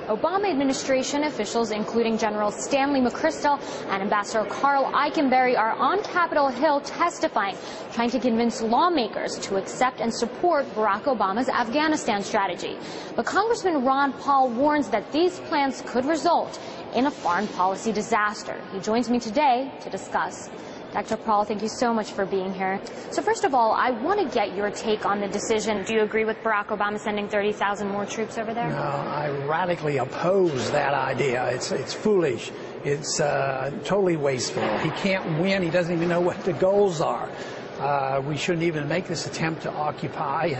Obama administration officials, including General Stanley McChrystal and Ambassador Carl Eikenberry, are on Capitol Hill testifying, trying to convince lawmakers to accept and support Barack Obama's Afghanistan strategy. But Congressman Ron Paul warns that these plans could result in a foreign policy disaster. He joins me today to discuss. Dr. Paul, thank you so much for being here. So first of all, I want to get your take on the decision. Do you agree with Barack Obama sending 30,000 more troops over there? No, I radically oppose that idea. It's foolish. It's totally wasteful. He can't win. He doesn't even know what the goals are. We shouldn't even make this attempt to occupy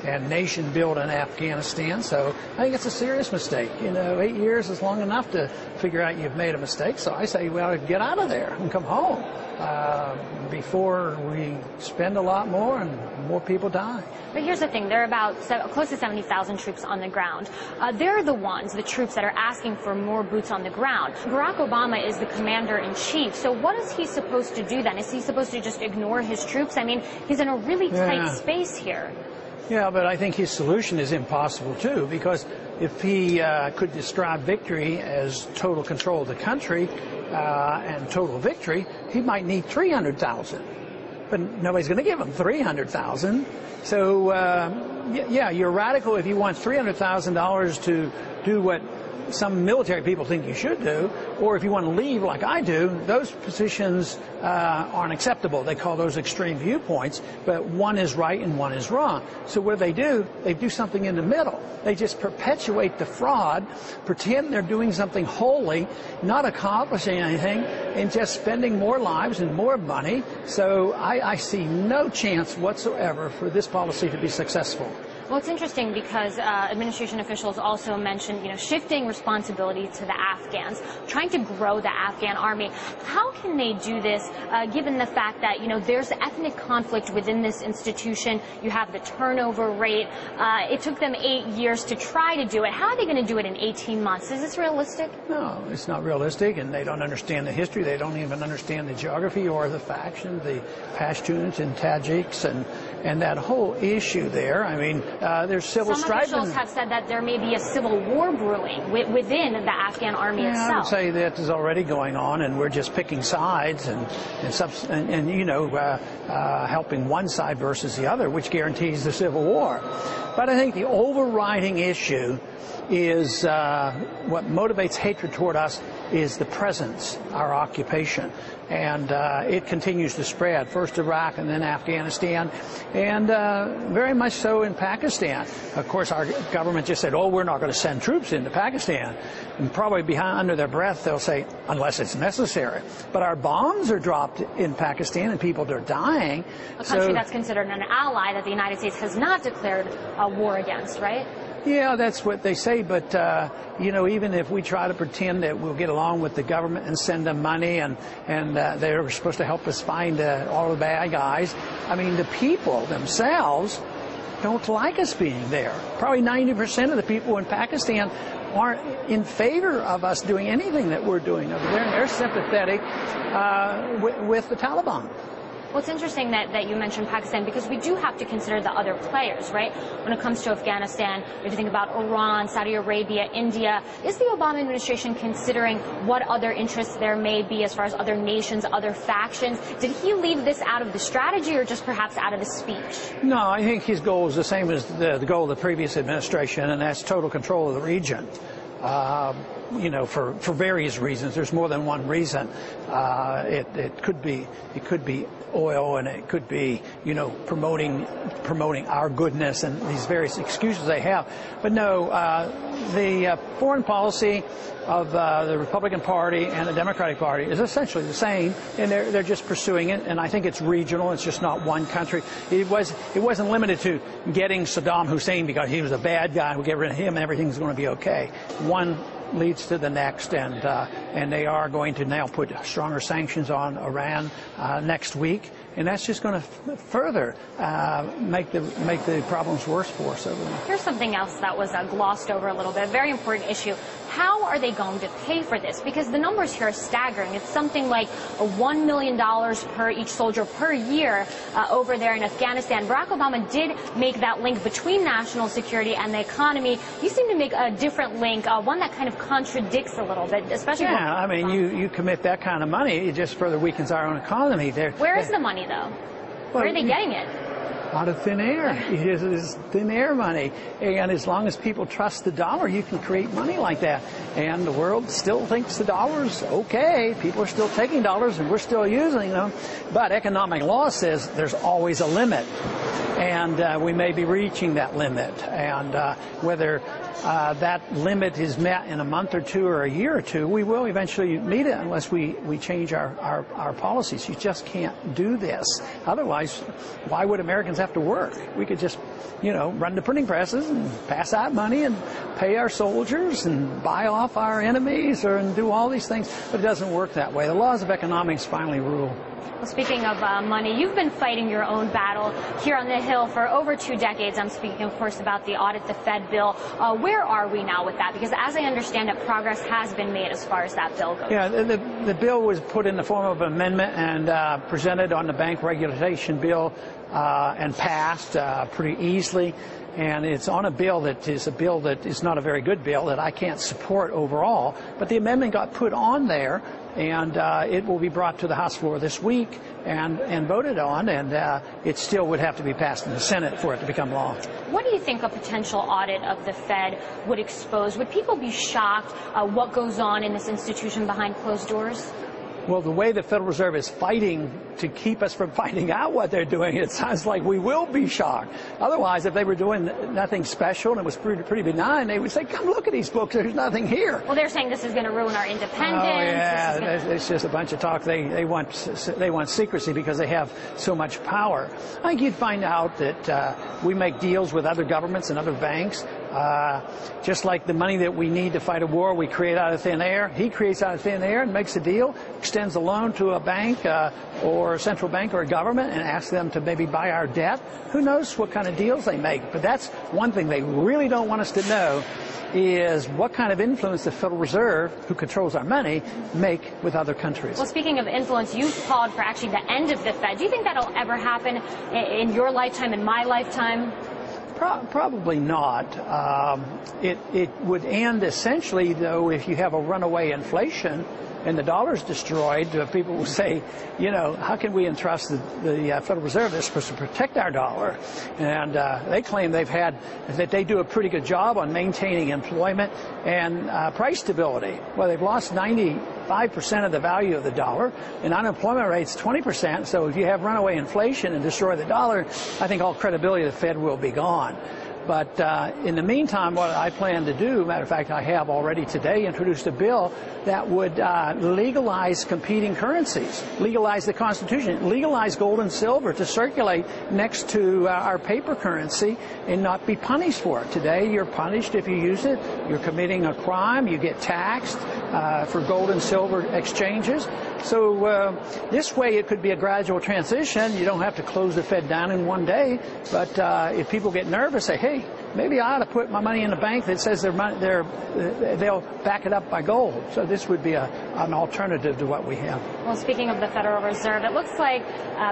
and nation build in Afghanistan. So I think it's a serious mistake. 8 years is long enough to figure out you've made a mistake. So I say we ought to get out of there and come home before we spend a lot more and more people die. But here's the thing. There are about close to 70,000 troops on the ground. They're the troops that are asking for more boots on the ground. Barack Obama is the commander-in-chief. So what is he supposed to do then? Is he supposed to just ignore his troops? I mean, he's in a really tight space here. Yeah, but I think his solution is impossible, too, because if he could describe victory as total control of the country and total victory, he might need 300,000. But nobody's going to give him 300,000. So, yeah, you're radical if you want $300,000 to do what some military people think you should do, or if you want to leave like I do. Those positions aren't acceptable. They call those extreme viewpoints, but one is right and one is wrong. So what do? They do something in the middle. They just perpetuate the fraud, pretend they're doing something holy, not accomplishing anything, and just spending more lives and more money. So I see no chance whatsoever for this policy to be successful. Well, it's interesting because administration officials also mentioned, shifting responsibility to the Afghans, trying to grow the Afghan army. How can they do this, given the fact that, there's ethnic conflict within this institution? You have the turnover rate. It took them 8 years to try to do it. How are they going to do it in 18 months? Is this realistic? No, it's not realistic, and they don't understand the history. They don't even understand the geography or the faction, the Pashtuns and Tajiks, and that whole issue there. I mean, there's civil strife. Some officials have said that there may be a civil war brewing within the Afghan army itself. I would say that is already going on, and we're just picking sides and helping one side versus the other, which guarantees the civil war. But I think the overriding issue is what motivates hatred toward us is the presence, our occupation. And it continues to spread, first Iraq and then Afghanistan, and very much so in Pakistan. Of course, our government just said, we're not going to send troops into Pakistan. And probably under their breath, they'll say, unless it's necessary. But our bombs are dropped in Pakistan and people are dying. A country that's considered an ally that the United States has not declared a war against, right? Yeah, that's what they say, but, even if we try to pretend that we'll get along with the government and send them money and they're supposed to help us find all the bad guys, I mean, the people themselves don't like us being there. Probably 90% of the people in Pakistan aren't in favor of us doing anything that we're doing over there, and they're sympathetic with the Taliban. Well, it's interesting that you mentioned Pakistan because we do have to consider the other players, right? When it comes to Afghanistan, we have to think about Iran, Saudi Arabia, India. Is the Obama administration considering what other interests there may be as far as other nations, other factions? Did he leave this out of the strategy or just perhaps out of the speech? No, I think his goal is the same as the goal of the previous administration, and that's total control of the region. For various reasons. There's more than one reason. It could be oil, and it could be, promoting our goodness and these various excuses they have. But no, the foreign policy of the Republican Party and the Democratic Party is essentially the same, and they're just pursuing it. And I think it's regional. It's just not one country. It wasn't limited to getting Saddam Hussein because he was a bad guy. We get rid of him, and everything's going to be okay. One leads to the next, and they are going to now put stronger sanctions on Iran next week, and that's just going to further make the problems worse for us over there. Here's something else that was glossed over a little bit, a very important issue. How are they going to pay for this? Because the numbers here are staggering. It's something like $1 million per each soldier per year over there in Afghanistan. Barack Obama did make that link between national security and the economy. You seem to make a different link, one that kind of contradicts a little bit, especially. Yeah, I mean, you commit that kind of money, it just further weakens our own economy. Where is the money, though? Where are they getting it? Out of thin air. It is thin air money. And as long as people trust the dollar, you can create money like that. And the world still thinks the dollar's okay. People are still taking dollars and we're still using them. But economic law says there's always a limit. And we may be reaching that limit. And whether that limit is met in a month or two or a year or two, we will eventually meet it unless we change our policies. You just can't do this. Otherwise, why would Americans have to work? We could just, run the printing presses and pass out money and pay our soldiers and buy off our enemies and do all these things. But it doesn't work that way. The laws of economics finally rule. Well, speaking of money, you've been fighting your own battle here on the Hill for over 2 decades. I'm speaking, of course, about the Audit the Fed bill. Where are we now with that? Because as I understand it, progress has been made as far as that bill goes. Yeah, the bill was put in the form of an amendment and presented on the bank regulation bill and passed pretty easily. And it's on a bill that is not a very good bill that I can't support overall. But the amendment got put on there, and it will be brought to the House floor this week and voted on, and it still would have to be passed in the Senate for it to become law. What do you think a potential audit of the Fed would expose? Would people be shocked what goes on in this institution behind closed doors? Well, the way the Federal Reserve is fighting to keep us from finding out what they're doing, it sounds like we will be shocked. Otherwise, if they were doing nothing special and it was pretty benign, they would say, come look at these books, there's nothing here. Well, they're saying this is going to ruin our independence. Oh, yeah, it's just a bunch of talk. They want secrecy because they have so much power. I think you'd find out that we make deals with other governments and other banks. Just like the money that we need to fight a war, we create out of thin air. He creates out of thin air and makes a deal, extends a loan to a bank or a central bank or a government and asks them to maybe buy our debt. Who knows what kind of deals they make? But that's one thing they really don't want us to know, is what kind of influence the Federal Reserve, who controls our money, make with other countries. Well, speaking of influence, you've called for actually the end of the Fed. Do you think that'll ever happen in your lifetime, in my lifetime? Probably not. It would end essentially, though, if you have a runaway inflation and the dollar's destroyed. People will say, how can we entrust the Federal Reserve? They're supposed to protect our dollar. And they claim that they do a pretty good job on maintaining employment and price stability. Well, they've lost 95% of the value of the dollar, and unemployment rate's 20%. So if you have runaway inflation and destroy the dollar, I think all credibility of the Fed will be gone. But in the meantime, what I plan to do, matter of fact, I have already today introduced a bill that would legalize competing currencies, legalize the Constitution, legalize gold and silver to circulate next to our paper currency and not be punished for it. Today, you're punished if you use it. You're committing a crime. You get taxed for gold and silver exchanges. So this way, it could be a gradual transition. You don't have to close the Fed down in one day. But if people get nervous, say, hey, maybe I ought to put my money in a bank that says they'll back it up by gold. So this would be an alternative to what we have. Well, speaking of the Federal Reserve, it looks like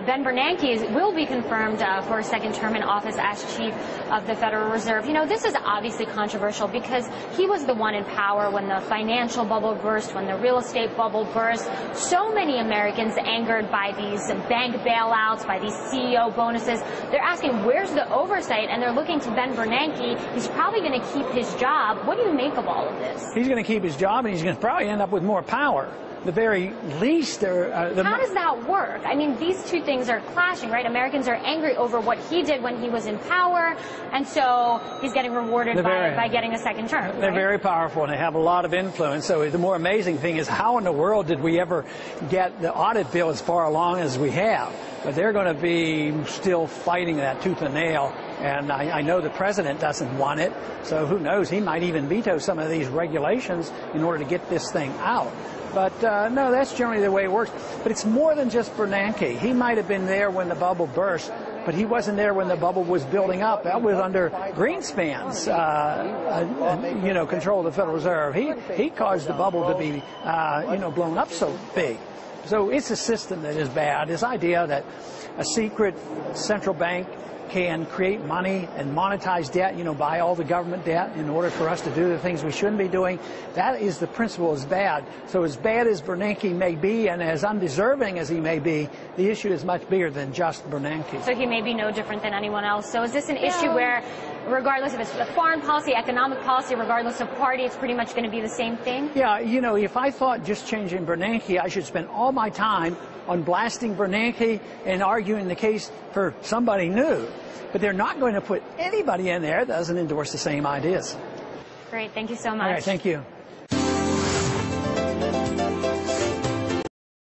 Ben Bernanke will be confirmed for a second term in office as chief of the Federal Reserve. This is obviously controversial because he was the one in power when the financial bubble burst, when the real estate bubble burst. So many Americans angered by these bank bailouts, by these CEO bonuses. They're asking, where's the oversight? And they're looking to Ben Bernanke. He's probably going to keep his job. What do you make of all of this? He's going to keep his job, and he's going to probably end up with more power. The very least, how does that work? I mean, these two things are clashing, right? Americans are angry over what he did when he was in power, and so he's getting rewarded by getting a second term. They're very powerful, and they have a lot of influence. So the more amazing thing is, how in the world did we ever get the audit bill as far along as we have? But they're going to be still fighting that tooth and nail. And I know the president doesn't want it, so who knows? He might even veto some of these regulations in order to get this thing out. But no, that's generally the way it works. But it's more than just Bernanke. He might have been there when the bubble burst, but he wasn't there when the bubble was building up. That was under Greenspan's, control of the Federal Reserve. He caused the bubble to be, blown up so big. So it's a system that is bad. This idea that a secret central bank can create money and monetize debt, buy all the government debt in order for us to do the things we shouldn't be doing, that is the principle is bad. So as bad as Bernanke may be and as undeserving as he may be, the issue is much bigger than just Bernanke. So he may be no different than anyone else. So is this an issue where, regardless if it's foreign policy, economic policy, regardless of party, it's pretty much going to be the same thing? Yeah, if I thought just changing Bernanke, I should spend all my time on blasting Bernanke and arguing the case for somebody new. But they're not going to put anybody in there that doesn't endorse the same ideas. Great. Thank you so much. All right, thank you.